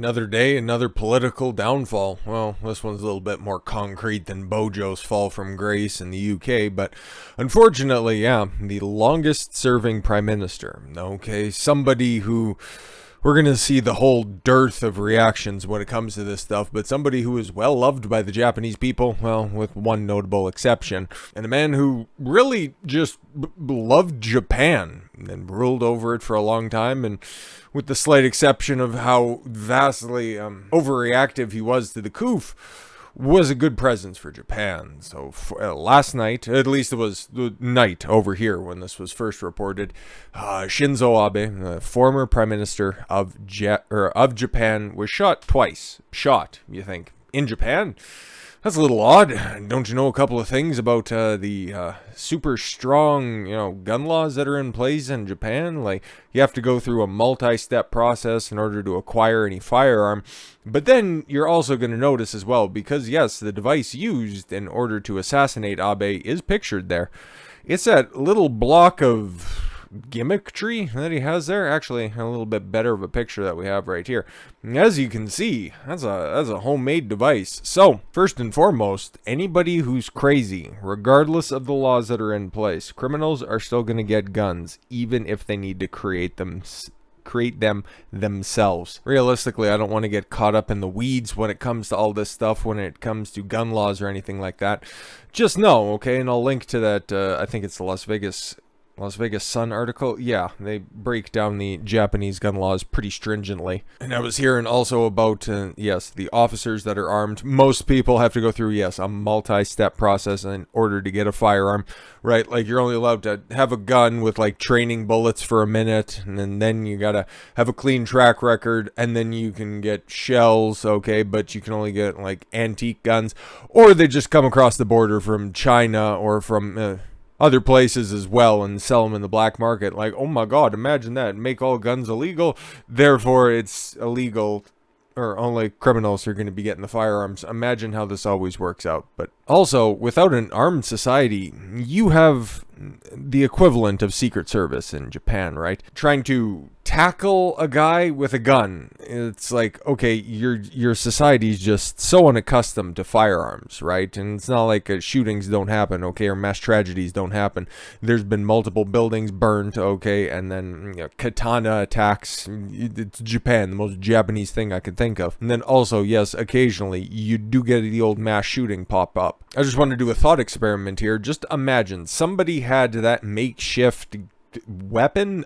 Another day, another political downfall. Well, this one's a little bit more concrete than Bojo's fall from grace in the UK, but unfortunately, yeah, the longest serving prime minister. Okay, somebody who we're going to see the whole dearth of reactions when it comes to this stuff, but somebody who is well loved by the Japanese people, well, with one notable exception, and a man who really just loved Japan and ruled over it for a long time, and with the slight exception of how vastly overreactive he was to the coup, was a good presence for Japan. So last night, at least it was the night over here when this was first reported, Shinzo Abe, the former prime minister of Japan, was shot twice. Shot, you think, in Japan? That's a little odd. Don't you know a couple of things about the super strong, gun laws that are in place in Japan? Like, you have to go through a multi-step process in order to acquire any firearm. But then you're also going to notice as well, because yes, the device used in order to assassinate Abe is pictured there. It's that little block of gimmickry that he has there. Actually, a little bit better of a picture that we have right here. As you can see, that's a homemade device. So first and foremost, anybody who's crazy, regardless of the laws that are in place, criminals are still going to get guns, even if they need to create them themselves. Realistically, I don't want to get caught up in the weeds when it comes to all this stuff, when it comes to gun laws or anything like that. Just know, okay, and I'll link to that, I think it's the Las Vegas Sun article. Yeah, they break down the Japanese gun laws pretty stringently. And I was hearing also about, yes, the officers that are armed. Most people have to go through, yes, a multi-step process in order to get a firearm, right? Like, you're only allowed to have a gun with, like, training bullets for a minute, and then you gotta have a clean track record, and then you can get shells, okay, but you can only get, like, antique guns, or they just come across the border from China or from other places as well and sell them in the black market. Like, oh my god, imagine that. Make all guns illegal, therefore it's illegal, or only criminals are going to be getting the firearms. Imagine how this always works out. But also, without an armed society, you have the equivalent of Secret Service in Japan, right? Trying to tackle a guy with a gun. It's like, okay, your society's just so unaccustomed to firearms, right? And it's not like shootings don't happen, okay, or mass tragedies don't happen. There's been multiple buildings burned, okay, and then katana attacks. It's Japan, the most Japanese thing I could think of. And then also, yes, occasionally you do get the old mass shooting pop up. I just want to do a thought experiment here. Just imagine somebody had that makeshift weapon.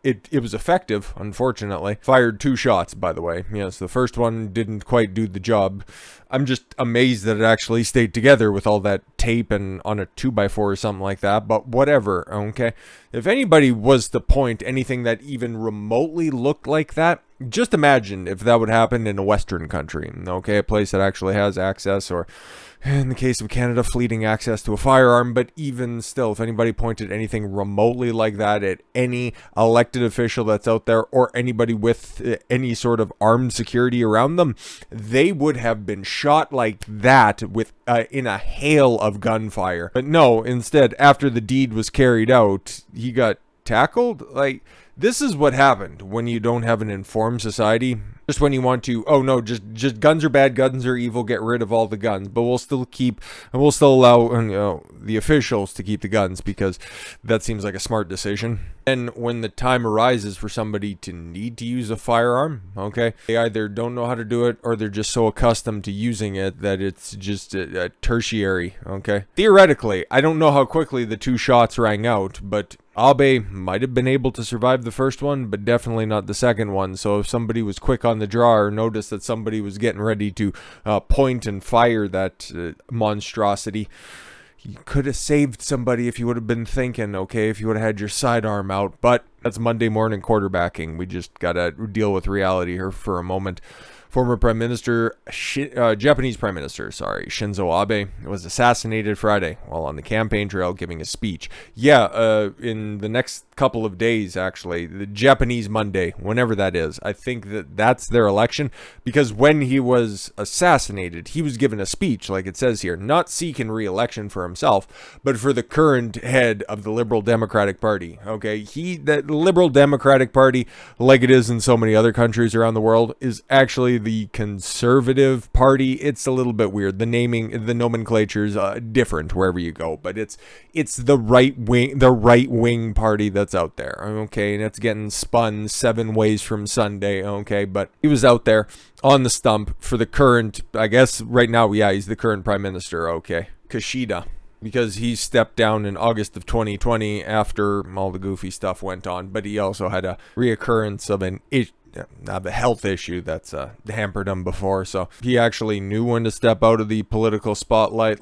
It was effective, unfortunately. Fired 2 shots, by the way. Yes, the first one didn't quite do the job. I'm just amazed that it actually stayed together with all that tape and on a 2x4 or something like that, but whatever, okay? If anybody was to point anything that even remotely looked like that, just imagine if that would happen in a Western country, okay? A place that actually has access, or in the case of Canada, fleeting access to a firearm. But even still, if anybody pointed anything remotely like that at any elected official that's out there, or anybody with any sort of armed security around them, they would have been shot like that with in a hail of gunfire. But no, instead, after the deed was carried out, he got tackled. Like, this is what happened when you don't have an informed society. Just when you want to, oh no, just guns are bad, guns are evil, get rid of all the guns. But we'll still allow the officials to keep the guns, because that seems like a smart decision. And when the time arises for somebody to need to use a firearm, okay, they either don't know how to do it, or they're just so accustomed to using it that it's just a tertiary, okay? Theoretically, I don't know how quickly the 2 shots rang out, but Abe might have been able to survive the first one, but definitely not the second one. So if somebody was quick on the draw, or noticed that somebody was getting ready to point and fire that monstrosity, you could have saved somebody if you would have been thinking, okay, if you would have had your sidearm out. But that's Monday morning quarterbacking. We just gotta deal with reality here for a moment. Former Japanese Prime Minister, Shinzo Abe was assassinated Friday while on the campaign trail giving a speech. Yeah, in the next couple of days, actually, the Japanese Monday, whenever that is, I think that's their election, because when he was assassinated, he was given a speech, like it says here, not seeking re-election for himself, but for the current head of the Liberal Democratic Party. Okay, the Liberal Democratic Party, like it is in so many other countries around the world, is actually the Conservative Party. It's a little bit weird. The naming, the nomenclature is different wherever you go, but it's the right wing party that's out there. Okay, and it's getting spun 7 ways from Sunday. Okay, but he was out there on the stump for the current, I guess right now, yeah, he's the current Prime Minister. Okay, Kishida, because he stepped down in August of 2020 after all the goofy stuff went on, but he also had a reoccurrence of a health issue that's hampered him before, so he actually knew when to step out of the political spotlight,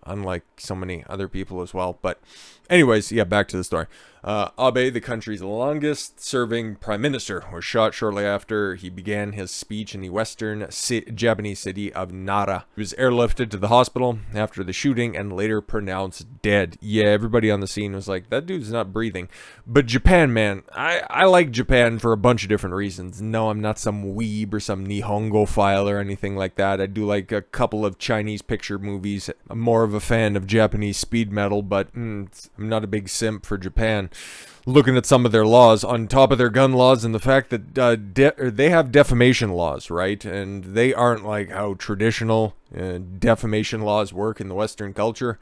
unlike so many other people as well. But anyways, yeah, back to the story. Abe, the country's longest-serving prime minister, was shot shortly after he began his speech in the western Japanese city of Nara. He was airlifted to the hospital after the shooting and later pronounced dead. Yeah, everybody on the scene was like, that dude's not breathing. But Japan, man, I like Japan for a bunch of different reasons. No, I'm not some weeb or some Nihongo-phile or anything like that. I do like a couple of Chinese picture movies. I'm more of a fan of Japanese speed metal, but I'm not a big simp for Japan. Looking at some of their laws, on top of their gun laws, and the fact that they have defamation laws, right? And they aren't like how traditional defamation laws work in the Western culture.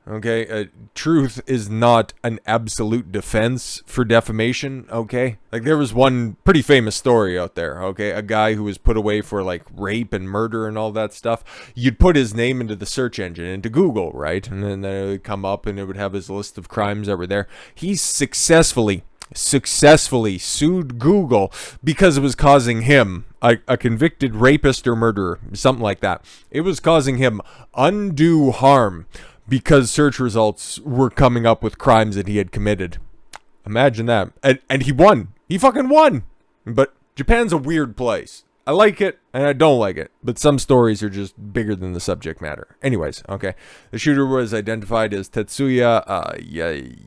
Okay, truth is not an absolute defense for defamation, okay? Like, there was one pretty famous story out there, okay? A guy who was put away for, like, rape and murder and all that stuff. You'd put his name into the search engine, into Google, right? And then it would come up and it would have his list of crimes that were there. He successfully sued Google because it was causing him, a convicted rapist or murderer, something like that. It was causing him undue harm because search results were coming up with crimes that he had committed. Imagine that. And he won. He fucking won. But Japan's a weird place. I like it and I don't like it. But some stories are just bigger than the subject matter. Anyways, okay. The shooter was identified as Tetsuya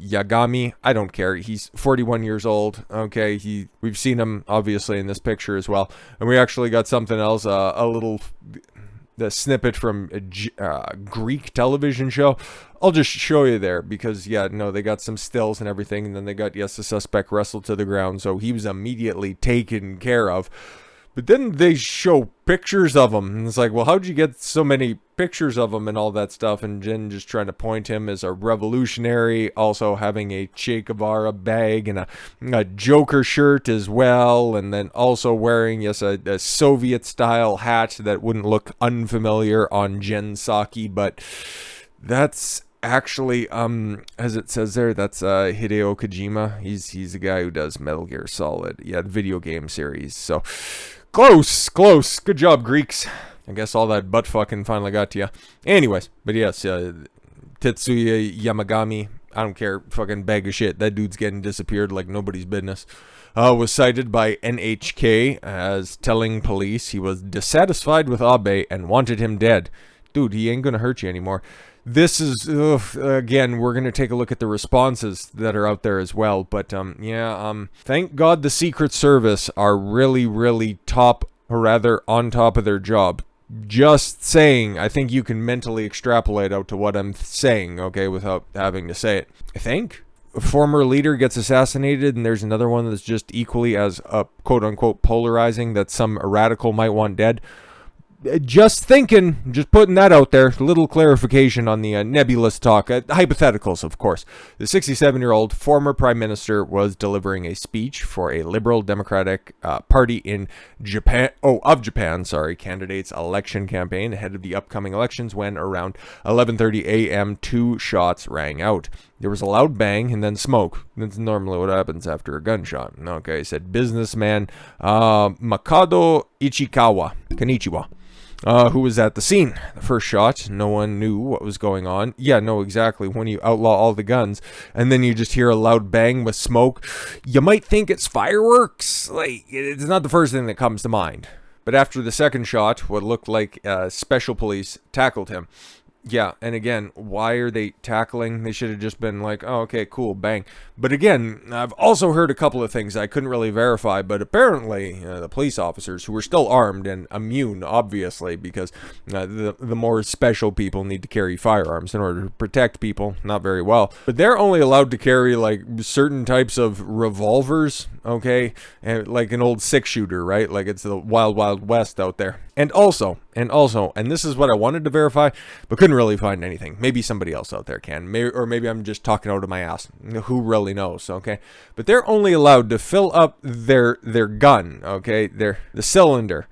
Yagami. I don't care. He's 41 years old. Okay. We've seen him obviously in this picture as well. And we actually got something else, the snippet from a Greek television show. I'll just show you there because, yeah, no, they got some stills and everything, and then they got, yes, the suspect wrestled to the ground, so he was immediately taken care of. But then they show pictures of him, and it's like, well, how'd you get so many pictures of him and all that stuff? And Jen just trying to point him as a revolutionary, also having a Che Guevara bag and a Joker shirt as well, and then also wearing, yes, a Soviet-style hat that wouldn't look unfamiliar on Jen Psaki, but that's actually, as it says there, that's Hideo Kojima. He's the guy who does Metal Gear Solid, yeah, the video game series, so close. Good job, Greeks. I guess all that butt fucking finally got to you. Anyways, but yes, Tetsuya Yamagami, I don't care, fucking bag of shit. That dude's getting disappeared like nobody's business. Was cited by NHK as telling police he was dissatisfied with Abe and wanted him dead. Dude, he ain't gonna hurt you anymore. This is, again, we're going to take a look at the responses that are out there as well. But, thank God the Secret Service are really, really on top of their job. Just saying, I think you can mentally extrapolate out to what I'm saying, okay, without having to say it. I think a former leader gets assassinated, and there's another one that's just equally as, quote-unquote, polarizing that some radical might want dead. Just putting that out there, a little clarification on the nebulous talk, hypotheticals, of course. The 67-year-old former prime minister was delivering a speech for a liberal democratic party in Japan, candidate's election campaign ahead of the upcoming elections when around 11:30 a.m. 2 shots rang out. There was a loud bang and then smoke. That's normally what happens after a gunshot. Okay, said businessman Makoto Ichikawa. Konnichiwa. Who was at the scene. The first shot, no one knew what was going on. Yeah, no, exactly. When you outlaw all the guns, and then you just hear a loud bang with smoke, you might think it's fireworks. Like, it's not the first thing that comes to mind. But after the second shot, what looked like special police tackled him. Yeah, and again, why are they tackling? They should have just been like, oh, okay, cool, bang. But again, I've also heard a couple of things I couldn't really verify, but apparently the police officers, who were still armed and immune, obviously, because the more special people need to carry firearms in order to protect people, not very well. But they're only allowed to carry, like, certain types of revolvers, okay? And like an old six-shooter, right? Like it's the wild, wild west out there. And also, and this is what I wanted to verify, but couldn't really find anything. Maybe somebody else out there can. Or maybe I'm just talking out of my ass. Who really knows, okay? But they're only allowed to fill up their gun, okay? The cylinder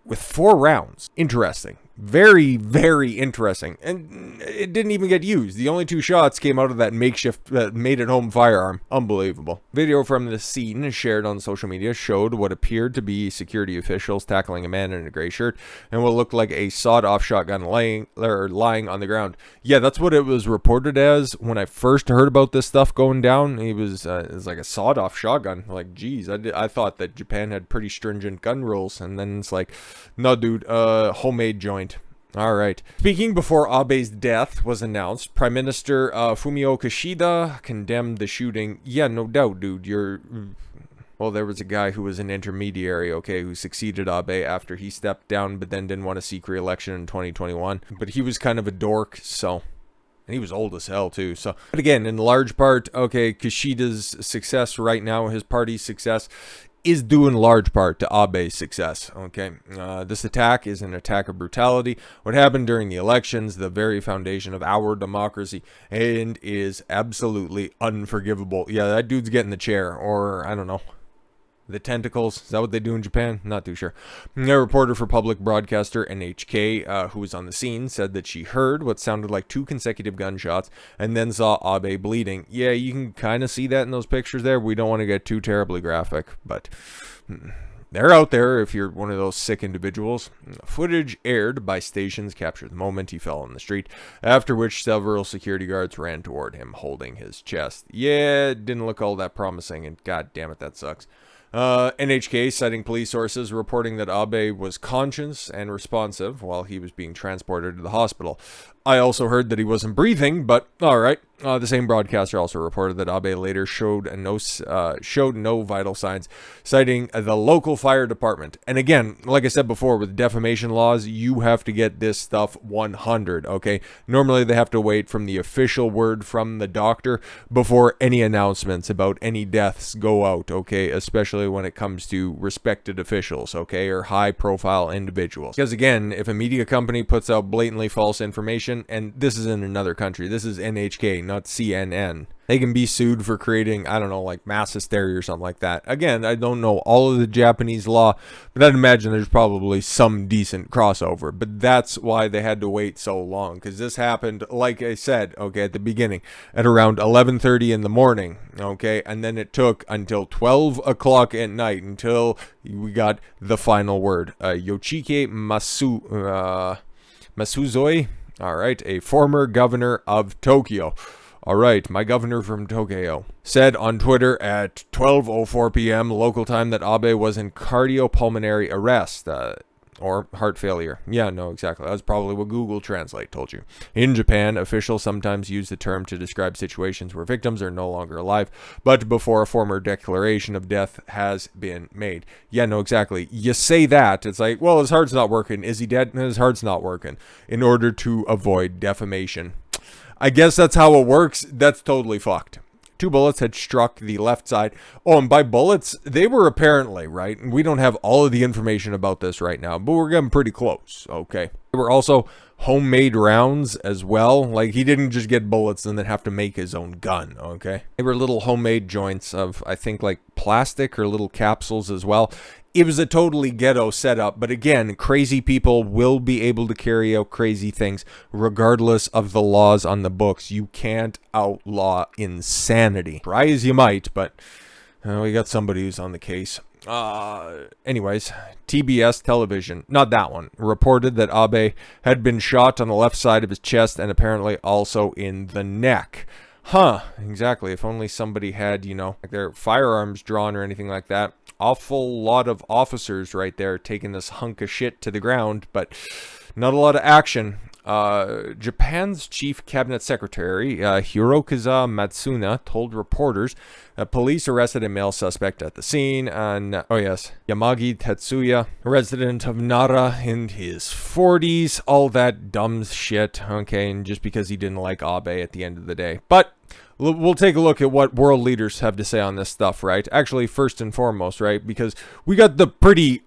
with 4 rounds. Interesting. Very, very interesting. And it didn't even get used. The only 2 shots came out of that makeshift made-at-home firearm. Unbelievable. Video from the scene shared on social media showed what appeared to be security officials tackling a man in a gray shirt and what looked like a sawed-off shotgun lying on the ground. Yeah, that's what it was reported as when I first heard about this stuff going down. It was like a sawed-off shotgun. Like, geez, I thought that Japan had pretty stringent gun rules, and then it's like, no, dude, homemade joint. All right. Speaking before Abe's death was announced, Prime Minister Fumio Kishida condemned the shooting. Yeah, no doubt, dude. Well, there was a guy who was an intermediary, okay, who succeeded Abe after he stepped down, but then didn't want to seek re-election in 2021. But he was kind of a dork, so... And he was old as hell, too. So, but again, in large part, okay, Kishida's success right now, his party's success, is due in large part to Abe's success, okay? This attack is an attack of brutality. What happened during the elections, the very foundation of our democracy, and is absolutely unforgivable. Yeah, that dude's getting the chair, or, I don't know, the tentacles. Is that what they do in Japan? Not too sure. A reporter for public broadcaster NHK, who was on the scene, said that she heard what sounded like 2 consecutive gunshots and then saw Abe bleeding. Yeah, you can kind of see that in those pictures there. We don't want to get too terribly graphic, but they're out there if you're one of those sick individuals. Footage aired by stations captured the moment he fell on the street, after which several security guards ran toward him, holding his chest. Yeah, it didn't look all that promising, and god damn it, that sucks. NHK, citing police sources, reporting that Abe was conscious and responsive while he was being transported to the hospital. I also heard that he wasn't breathing, but alright. The same broadcaster also reported that Abe later showed no vital signs, citing the local fire department. And again, like I said before, with defamation laws, you have to get this stuff 100, okay? Normally they have to wait from the official word from the doctor before any announcements about any deaths go out, okay? Especially when it comes to respected officials, okay? Or high-profile individuals. Because again, if a media company puts out blatantly false information, and this is in another country, this is NHK, not CNN. They can be sued for creating, I don't know, like mass hysteria or something like that. Again, I don't know all of the Japanese law, but I'd imagine there's probably some decent crossover. But that's why they had to wait so long, because this happened, like I said, okay, at the beginning, at around 11:30 in the morning, okay, and then it took until 12 o'clock at night until we got the final word. Yoshike Masuzoi, all right, a former governor of Tokyo. All right, my governor from Tokyo said on Twitter at 12:04 p.m. local time that Abe was in cardiopulmonary arrest, or heart failure. Yeah, no, exactly. That's probably what Google Translate told you. In Japan, officials sometimes use the term to describe situations where victims are no longer alive, but before a formal declaration of death has been made. Yeah, no, exactly. You say that, it's like, well, his heart's not working. Is he dead? No, his heart's not working. In order to avoid defamation. I guess that's how it works. That's totally fucked. 2 bullets had struck the left side. Oh, and by bullets, they were apparently, right? We don't have all of the information about this right now, but we're getting pretty close, okay? They were also homemade rounds as well. Like, he didn't just get bullets and then have to make his own gun, okay? They were little homemade joints of, I think, like plastic or little capsules as well. It was a totally ghetto setup, but again, crazy people will be able to carry out crazy things regardless of the laws on the books. You can't outlaw insanity. Try as you might, but we got somebody who's on the case. Anyways, TBS television, not that one, reported that Abe had been shot on the left side of his chest and apparently also in the neck. Huh, exactly. If only somebody had, you know, like their firearms drawn or anything like that. awful lot of officers right there taking this hunk of shit to the ground, but not a lot of action. Japan's chief cabinet secretary, Hirokazu Matsuna, told reporters that police arrested a male suspect at the scene, Yamagi Tetsuya, a resident of Nara in his 40s, all that dumb shit, okay, and just because he didn't like Abe at the end of the day. But we'll take a look at what world leaders have to say on this stuff, right? Actually, first and foremost, right? Because we got the pretty,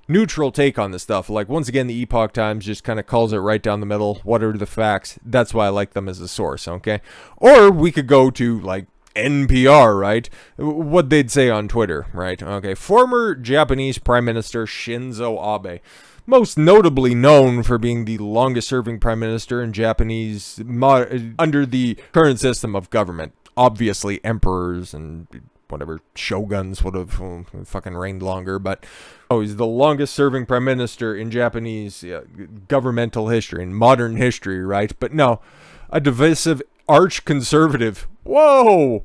neutral take on this stuff. Like, once again, the Epoch Times just kind of calls it right down the middle. What are the facts? That's why I like them as a source, okay? Or we could go to, like, NPR, right? What they'd say on Twitter, right? Okay, former Japanese Prime Minister Shinzo Abe, most notably known for being the longest-serving Prime Minister in Japanese under the current system of government. Obviously, emperors and whatever shoguns would have fucking reigned longer, but he's the longest serving prime minister in Japanese governmental history, in modern history, right? But no, a divisive arch conservative. Whoa,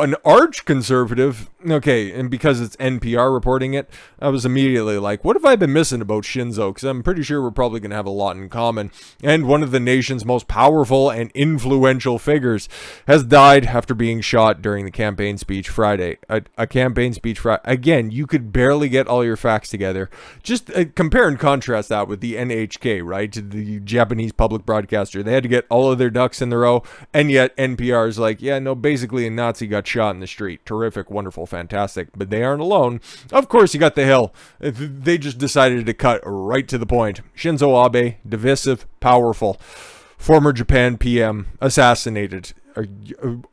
an arch conservative. Okay, and because it's NPR reporting it, I was immediately like, what have I been missing about Shinzo? Because I'm pretty sure we're probably going to have a lot in common. And one of the nation's most powerful and influential figures has died after being shot during the campaign speech Friday. A campaign speech Friday. Again, you could barely get all your facts together. Just compare and contrast that with the NHK, right? The Japanese public broadcaster. They had to get all of their ducks in the row, and yet NPR is like, yeah, no, basically a Nazi got shot in the street. Terrific, wonderful, fantastic. But they aren't alone. Of course, you got The Hill. They just decided to cut right to the point. Shinzo Abe, divisive, powerful, former Japan PM, assassinated.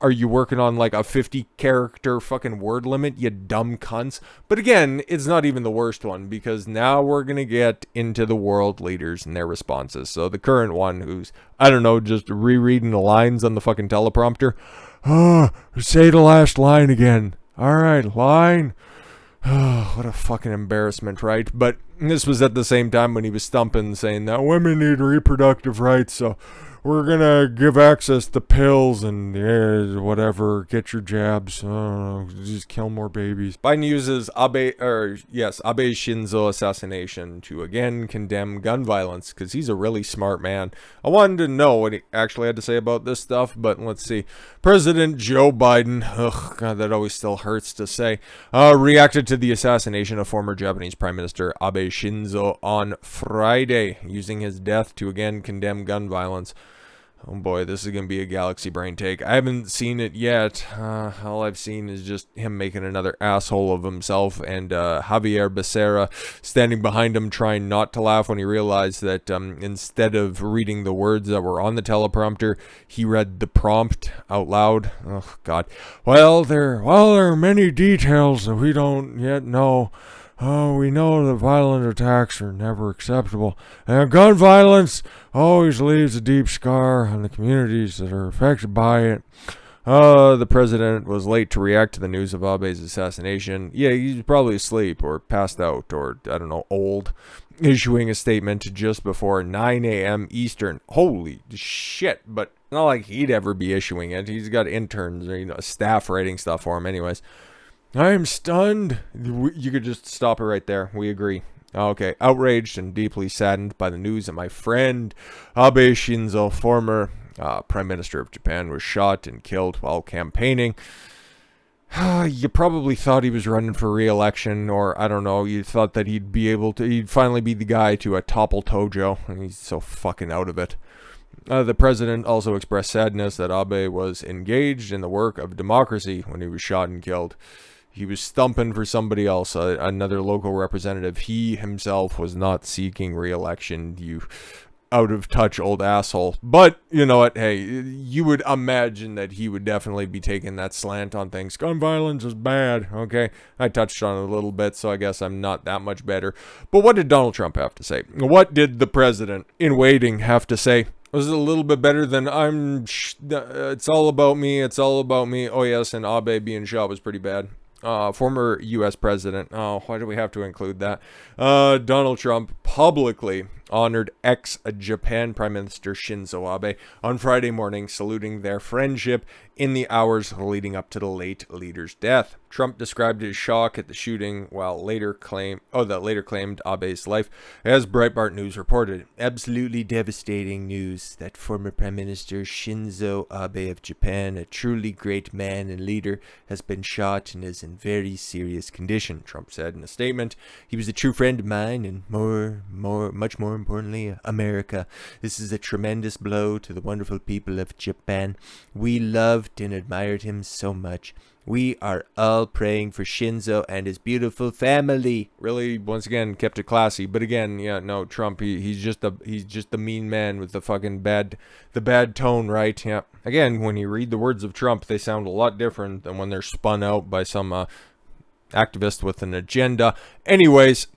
Are you working on like a 50-character fucking word limit, you dumb cunts? But again, it's not even the worst one, because now we're going to get into the world leaders and their responses. So the current one, who's, I don't know, just rereading the lines on the fucking teleprompter. Say the last line again. All right, line. What a fucking embarrassment, right? But this was at the same time when he was stumping, saying that women need reproductive rights, so we're gonna give access to pills and whatever, get your jabs, just kill more babies. Biden uses Abe Shinzo assassination to again condemn gun violence, because he's a really smart man. I wanted to know what he actually had to say about this stuff, but let's see. President Joe Biden, God, that always still hurts to say, reacted to the assassination of former Japanese Prime Minister Abe Shinzo on Friday, using his death to again condemn gun violence. Oh boy, this is going to be a galaxy brain take. I haven't seen it yet. All I've seen is just him making another asshole of himself, and Javier Becerra standing behind him trying not to laugh when he realized that instead of reading the words that were on the teleprompter, he read the prompt out loud. Oh God. Well, there are many details that we don't yet know. We know that violent attacks are never acceptable, and gun violence always leaves a deep scar on the communities that are affected by it. The president was late to react to the news of Abe's assassination. Yeah, he's probably asleep or passed out or, I don't know, old, issuing a statement just before 9 a.m. Eastern. Holy shit, but not like he'd ever be issuing it. He's got interns or, staff writing stuff for him anyways. I am stunned. You could just stop it right there. We agree. Okay. Outraged and deeply saddened by the news that my friend Abe Shinzo, former Prime Minister of Japan, was shot and killed while campaigning. You probably thought he was running for re-election, or I don't know, you thought that he'd finally be the guy to topple Tojo, and he's so fucking out of it. The president also expressed sadness that Abe was engaged in the work of democracy when he was shot and killed. He was stumping for somebody else, another local representative. He himself was not seeking re-election, you out-of-touch old asshole. But, you know what, hey, you would imagine that he would definitely be taking that slant on things. Gun violence is bad, okay? I touched on it a little bit, so I guess I'm not that much better. But what did Donald Trump have to say? What did the president in waiting have to say? Was it a little bit better than it's all about me, it's all about me? Oh yes, and Abe being shot was pretty bad. Former U.S. president. Oh, why do we have to include that? Donald Trump publicly honored ex-Japan Prime Minister Shinzo Abe on Friday morning, saluting their friendship in the hours leading up to the late leader's death. Trump described his shock at the shooting, while that later claimed Abe's life. As Breitbart News reported, absolutely devastating news that former Prime Minister Shinzo Abe of Japan, a truly great man and leader, has been shot and is in very serious condition, Trump said in a statement. He was a true friend of mine and much more importantly, America. This is a tremendous blow to the wonderful people of Japan. We loved and admired him so much. We are all praying for Shinzo and his beautiful family. Really, once again, kept it classy. But again, yeah, no, Trump, he's just the mean man with the fucking bad tone, right? Yeah. Again, when you read the words of Trump, they sound a lot different than when they're spun out by some activist with an agenda. Anyways,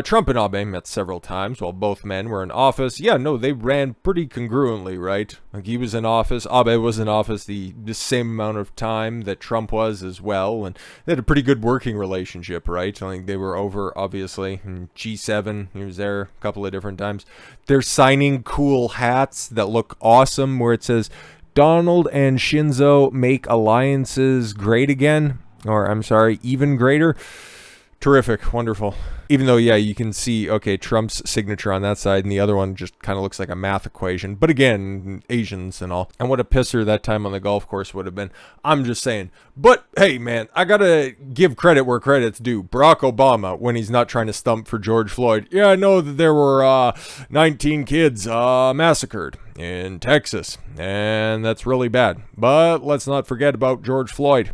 Trump and Abe met several times while both men were in office. Yeah, no, they ran pretty congruently, right? Like, he was in office, Abe was in office the same amount of time that Trump was as well, and they had a pretty good working relationship, right? I think they were over, obviously, in G7, he was there a couple of different times. They're signing cool hats that look awesome, where it says, Donald and Shinzo make alliances great again, or I'm sorry, even greater. Terrific, wonderful. Even though, yeah, you can see, okay, Trump's signature on that side, and the other one just kind of looks like a math equation. But again, Asians and all. And what a pisser that time on the golf course would have been. I'm just saying. But, hey, man, I gotta give credit where credit's due. Barack Obama, when he's not trying to stump for George Floyd. Yeah, I know that there were 19 kids massacred in Texas, and that's really bad. But let's not forget about George Floyd.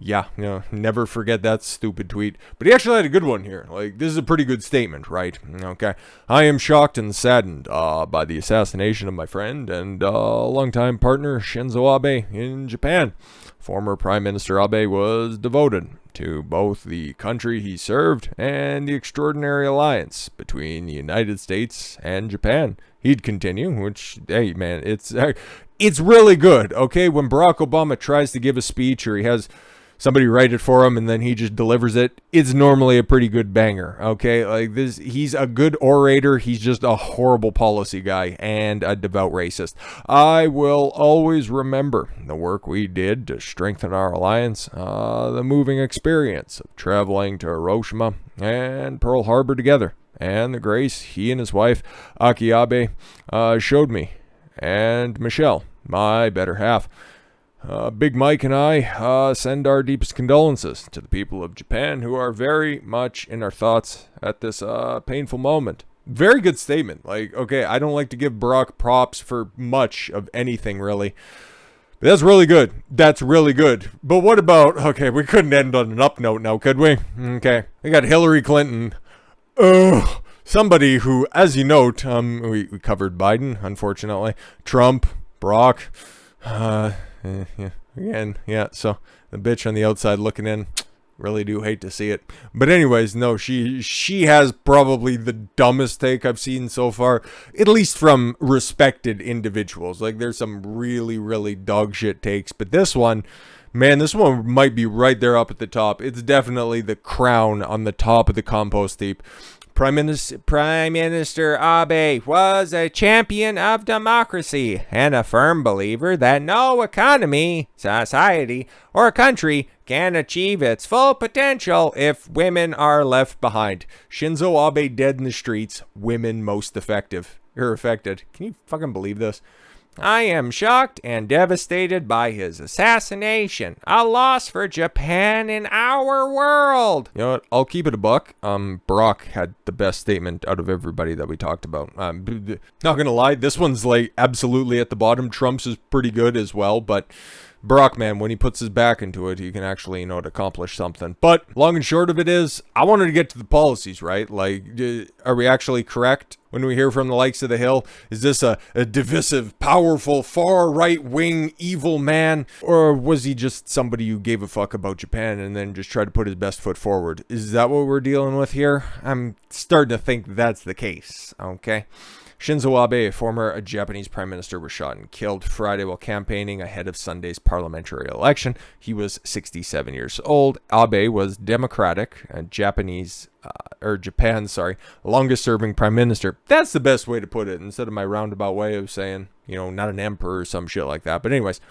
Yeah, you know, never forget that stupid tweet. But he actually had a good one here. Like, this is a pretty good statement, right? Okay. I am shocked and saddened by the assassination of my friend and longtime partner Shinzo Abe in Japan. Former Prime Minister Abe was devoted to both the country he served and the extraordinary alliance between the United States and Japan. He'd continue, which, hey, man, it's really good, okay? When Barack Obama tries to give a speech or he has somebody write it for him and then he just delivers it, it's normally a pretty good banger, okay? Like, this, he's a good orator, he's just a horrible policy guy and a devout racist. I will always remember the work we did to strengthen our alliance, the moving experience of traveling to Hiroshima and Pearl Harbor together, and the grace he and his wife, Aki Abe, showed me, and Michelle, my better half. Big Mike and I send our deepest condolences to the people of Japan who are very much in our thoughts at this painful moment. Very good statement. Like, okay, I don't like to give Barack props for much of anything, really. But that's really good. That's really good. But what about, okay, we couldn't end on an up note now, could we? Okay, we got Hillary Clinton. Somebody who, as you note, we covered Biden, unfortunately. Trump, Barack, so the bitch on the outside looking in, really do hate to see it. But anyways, no, she has probably the dumbest take I've seen so far, at least from respected individuals. Like, there's some really, really dog shit takes, but this one, man, this one might be right there up at the top. It's definitely the crown on the top of the compost heap. Prime Minister Abe was a champion of democracy and a firm believer that no economy, society, or country can achieve its full potential if women are left behind. Shinzo Abe dead in the streets, women most affected. Can you fucking believe this? I am shocked and devastated by his assassination. A loss for Japan and our world. You know what? I'll keep it a buck. Barack had the best statement out of everybody that we talked about. Not gonna lie, this one's like absolutely at the bottom. Trump's is pretty good as well, but Barack, man, when he puts his back into it, he can actually, you know, accomplish something. But long and short of it is, I wanted to get to the policies, right? Like, are we actually correct when we hear from the likes of The Hill? Is this a divisive, powerful, far right-wing, evil man? Or was he just somebody who gave a fuck about Japan and then just tried to put his best foot forward? Is that what we're dealing with here? I'm starting to think that's the case, okay? Shinzo Abe, a former Japanese prime minister, was shot and killed Friday while campaigning ahead of Sunday's parliamentary election. He was 67 years old. Abe was Democratic, Japan's longest-serving prime minister. That's the best way to put it, instead of my roundabout way of saying, you know, not an emperor or some shit like that. But anyways,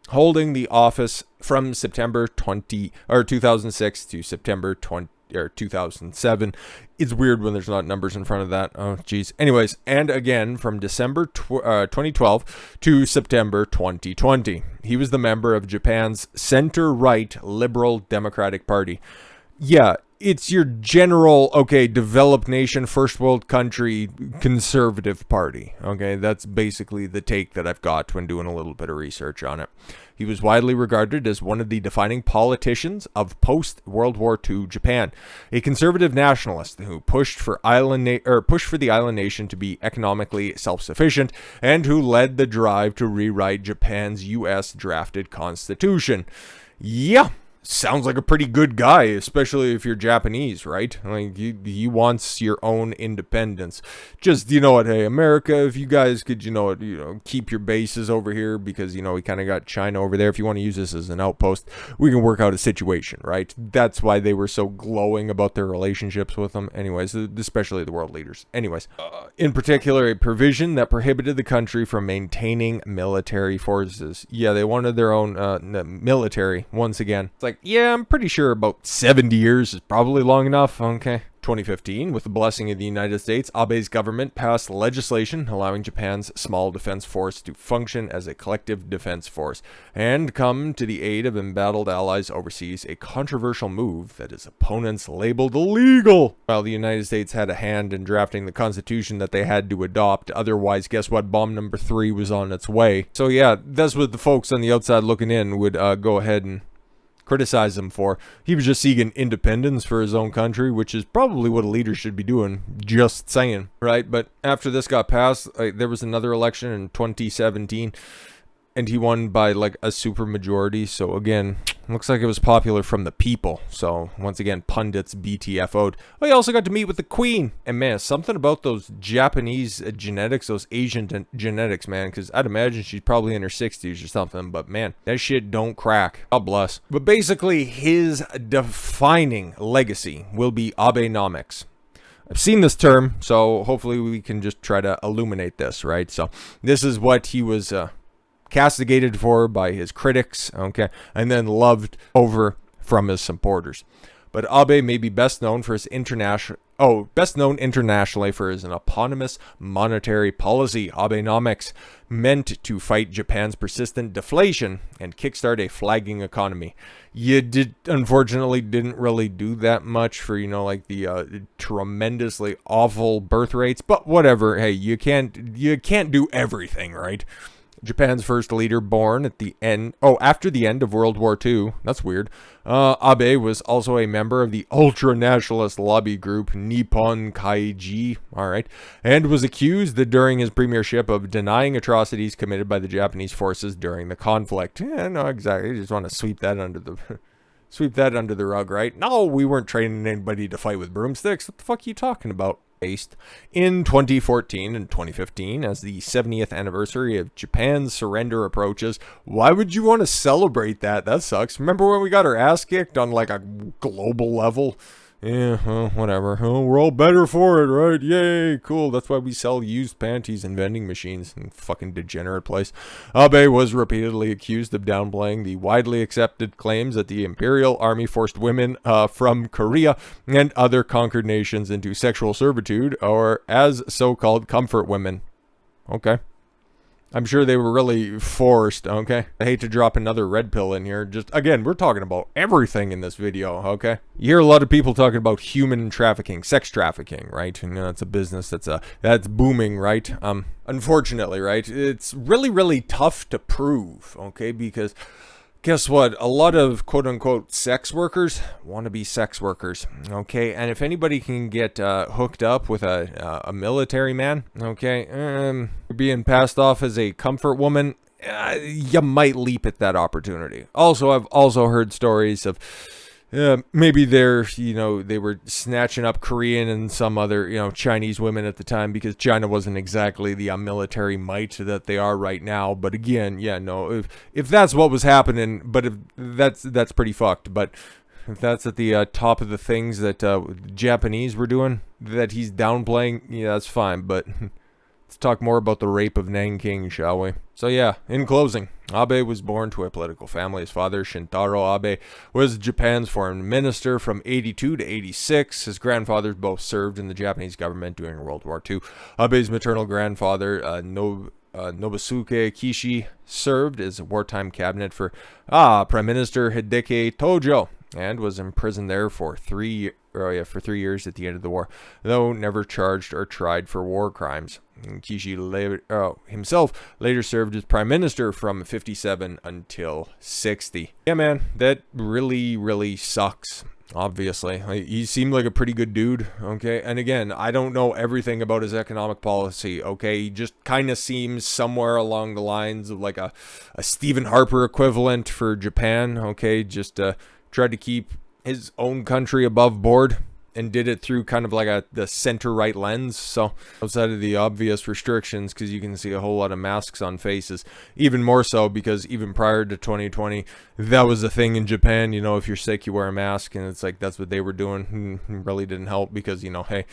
holding the office from September 2006 to September 2007. It's weird when there's not numbers in front of that. Oh, geez. Anyways, and again from December 2012 to September 2020. He was the member of Japan's center-right Liberal Democratic Party. Yeah, it's your general, okay, developed nation, first world country, conservative party. Okay, that's basically the take that I've got when doing a little bit of research on it. He was widely regarded as one of the defining politicians of post-World War II Japan, a conservative nationalist who pushed for the island nation to be economically self-sufficient, and who led the drive to rewrite Japan's U.S. drafted constitution. Yeah. Sounds like a pretty good guy, especially if you're Japanese, right? Like, he wants your own independence. Just, you know what, hey, America, if you guys could, keep your bases over here because, we kind of got China over there. If you want to use this as an outpost, we can work out a situation, right? That's why they were so glowing about their relationships with them. Anyways, especially the world leaders. Anyways, in particular, a provision that prohibited the country from maintaining military forces. Yeah, they wanted their own military, once again. It's like, yeah, I'm pretty sure about 70 years is probably long enough. Okay. 2015, with the blessing of the United States, Abe's government passed legislation allowing Japan's small defense force to function as a collective defense force and come to the aid of embattled allies overseas, a controversial move that his opponents labeled illegal. While the United States had a hand in drafting the constitution that they had to adopt, otherwise, guess what? Bomb number 3 was on its way. So yeah, that's what the folks on the outside looking in would go ahead and criticize him for. He was just seeking independence for his own country, which is probably what a leader should be doing. Just saying, right? But after this got passed, there was another election in 2017, and he won by like a supermajority. So again, looks like it was popular from the people. So once again, pundits BTFO'd. Oh, he also got to meet with the Queen. And man, something about those Japanese genetics, those Asian genetics, man, because I'd imagine she's probably in her 60s or something. But man, that shit don't crack. God bless. But basically, his defining legacy will be Abenomics. I've seen this term, so hopefully we can just try to illuminate this, right? So this is what he was castigated for by his critics, okay, and then loved over from his supporters. But Abe may be best known internationally for his eponymous monetary policy, Abenomics, meant to fight Japan's persistent deflation and kickstart a flagging economy. Unfortunately didn't really do that much for, like the tremendously awful birth rates, but whatever. Hey, you can't do everything, right? Japan's first leader born after the end of World War II. That's weird. Abe was also a member of the ultra-nationalist lobby group Nippon Kaigi, alright, and was accused during his premiership of denying atrocities committed by the Japanese forces during the conflict. Yeah, no, exactly. You just want to sweep that under the rug, right? No, we weren't training anybody to fight with broomsticks. What the fuck are you talking about? In 2014 and 2015, as the 70th anniversary of Japan's surrender approaches. Why would you want to celebrate that? That sucks. Remember when we got our ass kicked on like a global level? Yeah, whatever. Oh, we're all better for it, right? Yay, cool. That's why we sell used panties in vending machines in fucking degenerate place. Abe was repeatedly accused of downplaying the widely accepted claims that the Imperial Army forced women from Korea and other conquered nations into sexual servitude, or as so-called comfort women. Okay. I'm sure they were really forced, okay? I hate to drop another red pill in here. Just, again, we're talking about everything in this video, okay? You hear a lot of people talking about human trafficking, sex trafficking, right? And that's a business that's booming, right? Unfortunately, right? It's really, really tough to prove, okay? Because guess what? A lot of quote-unquote sex workers want to be sex workers, okay? And if anybody can get hooked up with a military man, okay, being passed off as a comfort woman, you might leap at that opportunity. Also, I've also heard stories of maybe they were snatching up Korean and some other, Chinese women at the time, because China wasn't exactly the military might that they are right now. But again, yeah, no, if that's what was happening, but if that's pretty fucked. But if that's at the top of the things that Japanese were doing, that he's downplaying, yeah, that's fine. But Let's talk more about the rape of Nanking, shall we? So yeah, in closing, Abe was born to a political family. His father, Shintaro Abe, was Japan's foreign minister from 82 to 86. His grandfathers both served in the Japanese government during World War II. Abe's maternal grandfather, Nobusuke Kishi, served as a wartime cabinet for Prime Minister Hideki Tojo, and was imprisoned there for 3 years at the end of the war, though never charged or tried for war crimes. And Kishi himself later served as prime minister from 57 until 60. Yeah, man, that really sucks. Obviously, he seemed like a pretty good dude, okay? And again, I don't know everything about his economic policy, okay? He just kind of seems somewhere along the lines of like a Stephen Harper equivalent for Japan, okay? Just tried to keep his own country above board and did it through kind of like the center-right lens. So outside of the obvious restrictions, because you can see a whole lot of masks on faces, even more so because even prior to 2020, that was a thing in Japan. You know, if you're sick, you wear a mask, and it's like that's what they were doing. Really didn't help because, you know, hey,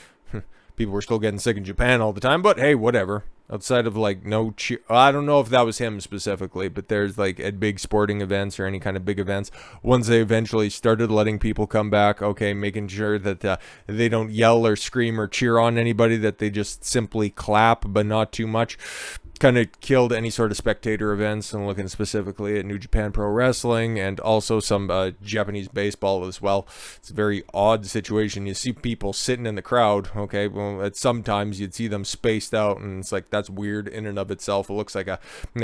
people were still getting sick in Japan all the time, but hey, whatever. Outside of like I don't know if that was him specifically, but there's like at big sporting events or any kind of big events, once they eventually started letting people come back, okay, making sure that they don't yell or scream or cheer on anybody, that they just simply clap, but not too much. Kind of killed any sort of spectator events, and looking specifically at New Japan Pro Wrestling and also some Japanese baseball as well. It's a very odd situation. You see people sitting in the crowd, okay, well, sometimes you'd see them spaced out, and it's like, that's weird in and of itself. It looks like a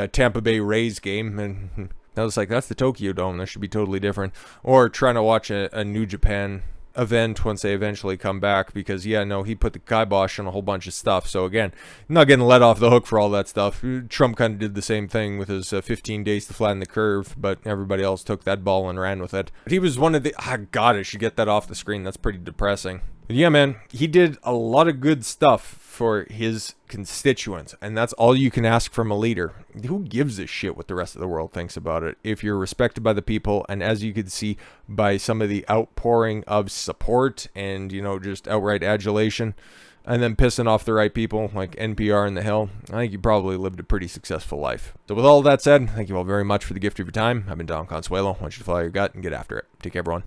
Tampa Bay Rays game, and I was like, that's the Tokyo Dome. That should be totally different. Or trying to watch a New Japan event once they eventually come back, because yeah, no, he put the kibosh on a whole bunch of stuff. So again, not getting let off the hook for all that stuff. Trump kind of did the same thing with his 15 days to flatten the curve, but everybody else took that ball and ran with it. But he was one of the God, I should get that off the screen. That's pretty depressing. But yeah, man, he did a lot of good stuff for his constituents, and that's all you can ask from a leader. Who gives a shit what the rest of the world thinks about it if you're respected by the people? And as you can see by some of the outpouring of support and, you know, just outright adulation, and then pissing off the right people like NPR and The Hill, I think you probably lived a pretty successful life. So with all that said, thank you all very much for the gift of your time. I've been Don Consuelo. I want you to follow your gut and get after it. Take care, everyone.